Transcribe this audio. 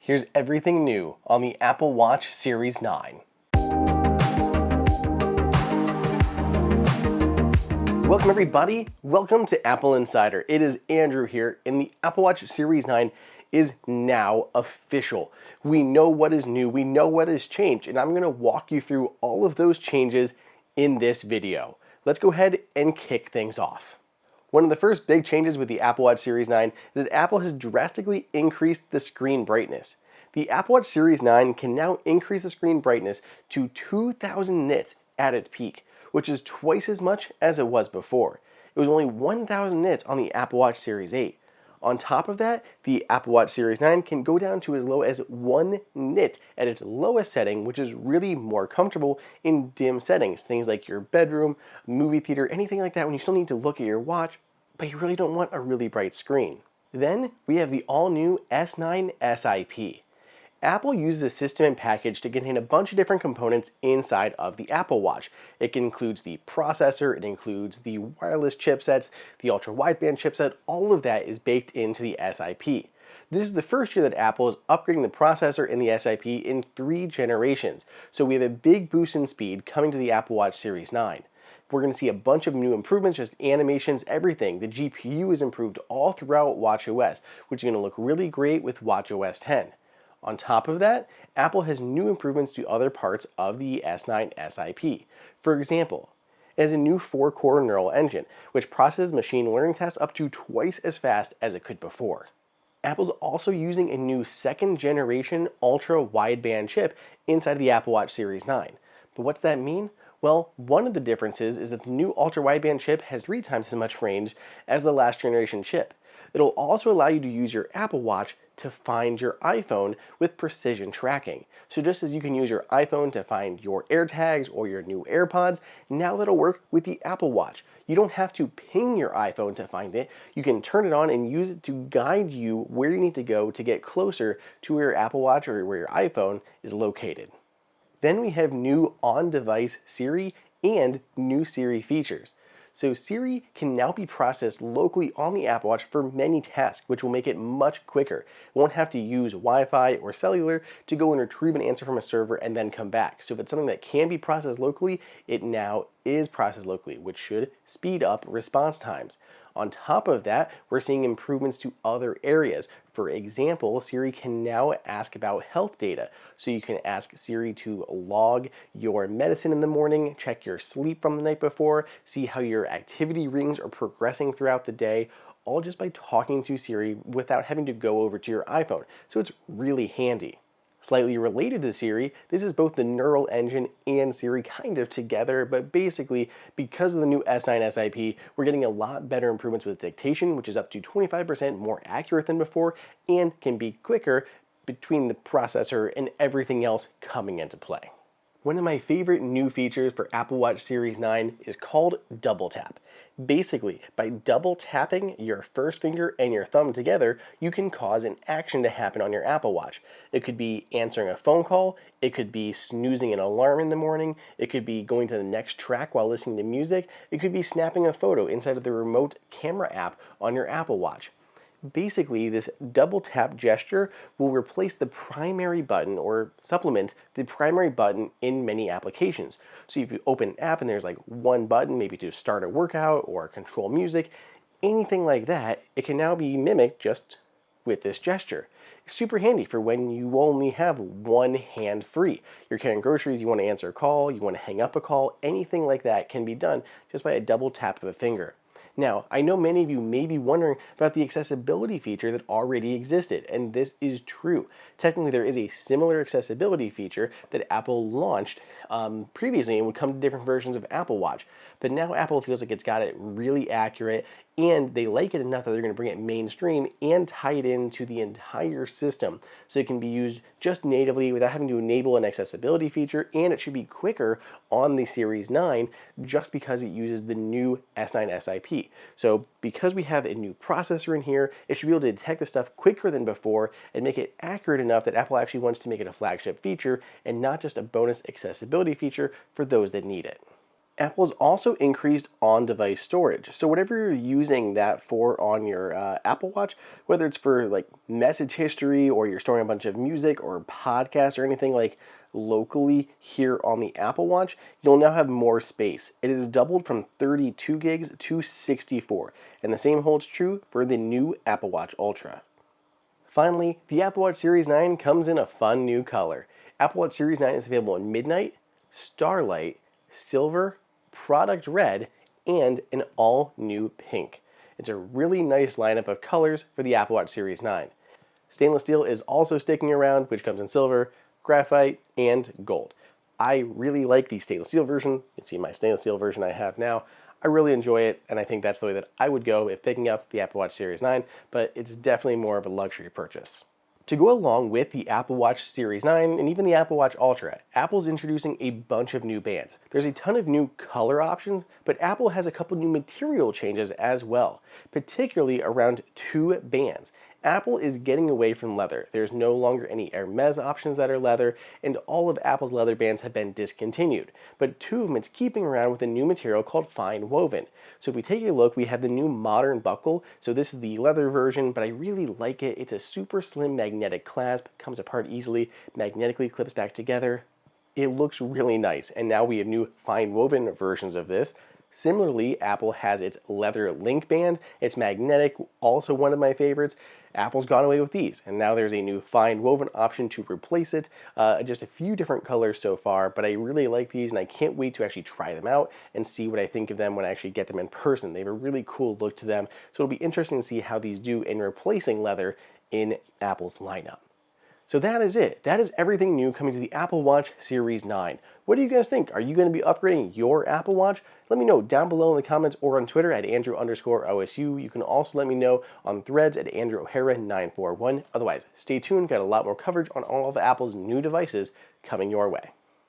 Here's everything new on the Apple Watch Series 9. Welcome everybody, welcome to AppleInsider. It is Andrew here, and the Apple Watch Series 9 is now official. We know what is new, we know what has changed, and I'm going to walk you through all of those changes in this video. Let's go ahead and kick things off. One of the first big changes with the Apple Watch Series 9 is that Apple has drastically increased the screen brightness. The Apple Watch Series 9 can now increase the screen brightness to 2000 nits at its peak, which is twice as much as it was before. It was only 1000 nits on the Apple Watch Series 8. On top of that, the Apple Watch Series 9 can go down to as low as 1 nit at its lowest setting, which is really more comfortable in dim settings. Things like your bedroom, movie theater, anything like that when you still need to look at your watch, but you really don't want a really bright screen. Then we have the all-new S9 SiP. Apple uses a system and package to contain a bunch of different components inside of the Apple Watch. It includes the processor, it includes the wireless chipsets, the ultra-wideband chipset, all of that is baked into the SiP. This is the first year that Apple is upgrading the processor in the SiP in 3 generations, so we have a big boost in speed coming to the Apple Watch Series 9. We're going to see a bunch of new improvements, just animations, everything. The GPU is improved all throughout watchOS, which is going to look really great with watchOS 10. On top of that, Apple has new improvements to other parts of the S9 SiP. For example, it has a new 4-core neural engine, which processes machine learning tasks up to twice as fast as it could before. Apple's also using a new 2nd generation ultra-wideband chip inside the Apple Watch Series 9. But what's that mean? Well, one of the differences is that the new ultra-wideband chip has 3 times as much range as the last generation chip. It'll also allow you to use your Apple Watch to find your iPhone with precision tracking. So just as you can use your iPhone to find your AirTags or your new AirPods, now that'll work with the Apple Watch. You don't have to ping your iPhone to find it. You can turn it on and use it to guide you where you need to go to get closer to where your Apple Watch or where your iPhone is located. Then we have new on-device Siri and new Siri features. So Siri can now be processed locally on the Apple Watch for many tasks, which will make it much quicker. It won't have to use Wi-Fi or cellular to go and retrieve an answer from a server and then come back. So if it's something that can be processed locally, it now is processed locally, which should speed up response times. On top of that, we're seeing improvements to other areas. For example, Siri can now ask about health data. So you can ask Siri to log your medicine in the morning, check your sleep from the night before, see how your activity rings are progressing throughout the day, all just by talking to Siri without having to go over to your iPhone. So it's really handy. Slightly related to Siri, this is both the neural engine and Siri kind of together, but basically, because of the new S9 SiP, we're getting a lot better improvements with dictation, which is up to 25% more accurate than before, and can be quicker between the processor and everything else coming into play. One of my favorite new features for Apple Watch Series 9 is called Double Tap. Basically, by double tapping your first finger and your thumb together, you can cause an action to happen on your Apple Watch. It could be answering a phone call, it could be snoozing an alarm in the morning, it could be going to the next track while listening to music, it could be snapping a photo inside of the remote camera app on your Apple Watch. Basically, this double tap gesture will replace the primary button or supplement the primary button in many applications. So if you open an app and there's like one button, maybe to start a workout or control music, anything like that, it can now be mimicked just with this gesture. It's super handy for when you only have one hand free. You're carrying groceries, you want to answer a call, you want to hang up a call, anything like that can be done just by a double tap of a finger. Now, I know many of you may be wondering about the accessibility feature that already existed, and this is true. Technically, there is a similar accessibility feature that Apple launched previously and would come to different versions of Apple Watch. But now Apple feels like it's got it really accurate, and they like it enough that they're going to bring it mainstream and tie it into the entire system so it can be used just natively without having to enable an accessibility feature, and it should be quicker on the Series 9 just because it uses the new S9 SiP. So because we have a new processor in here, it should be able to detect the stuff quicker than before and make it accurate enough that Apple actually wants to make it a flagship feature and not just a bonus accessibility feature for those that need it. Apple's also increased on-device storage. So whatever you're using that for on your Apple Watch, whether it's for like message history or you're storing a bunch of music or podcasts or anything like locally here on the Apple Watch, you'll now have more space. It has doubled from 32 gigs to 64, and the same holds true for the new Apple Watch Ultra. Finally, the Apple Watch Series 9 comes in a fun new color. Apple Watch Series 9 is available in Midnight, Starlight, Silver, Product Red, and an all-new pink. It's a really nice lineup of colors for the Apple Watch Series 9. Stainless steel is also sticking around, which comes in silver, graphite, and gold. I really like the stainless steel version. You can see my stainless steel version I have now. I really enjoy it, and I think that's the way that I would go if picking up the Apple Watch Series 9, but it's definitely more of a luxury purchase. To go along with the Apple Watch Series 9 and even the Apple Watch Ultra, Apple's introducing a bunch of new bands. There's a ton of new color options, but Apple has a couple new material changes as well, particularly around two bands. Apple is getting away from leather. There's no longer any Hermes options that are leather, and all of Apple's leather bands have been discontinued. But two of them it's keeping around with a new material called fine woven. So if we take a look, we have the new modern buckle. So this is the leather version, but I really like it. It's a super slim magnetic clasp, comes apart easily, magnetically clips back together. It looks really nice, and now we have new fine woven versions of this. Similarly, Apple has its leather link band. It's magnetic, also one of my favorites. Apple's gone away with these, and now there's a new fine woven option to replace it. Just a few different colors so far, but I really like these, and I can't wait to actually try them out and see what I think of them when I actually get them in person. They have a really cool look to them, so it'll be interesting to see how these do in replacing leather in Apple's lineup. So that is it. That is everything new coming to the Apple Watch Series 9. What do you guys think? Are you going to be upgrading your Apple Watch? Let me know down below in the comments or on Twitter at Andrew_OSU. You can also let me know on Threads at Andrew O'Hara 941. Otherwise, stay tuned. Got a lot more coverage on all of Apple's new devices coming your way.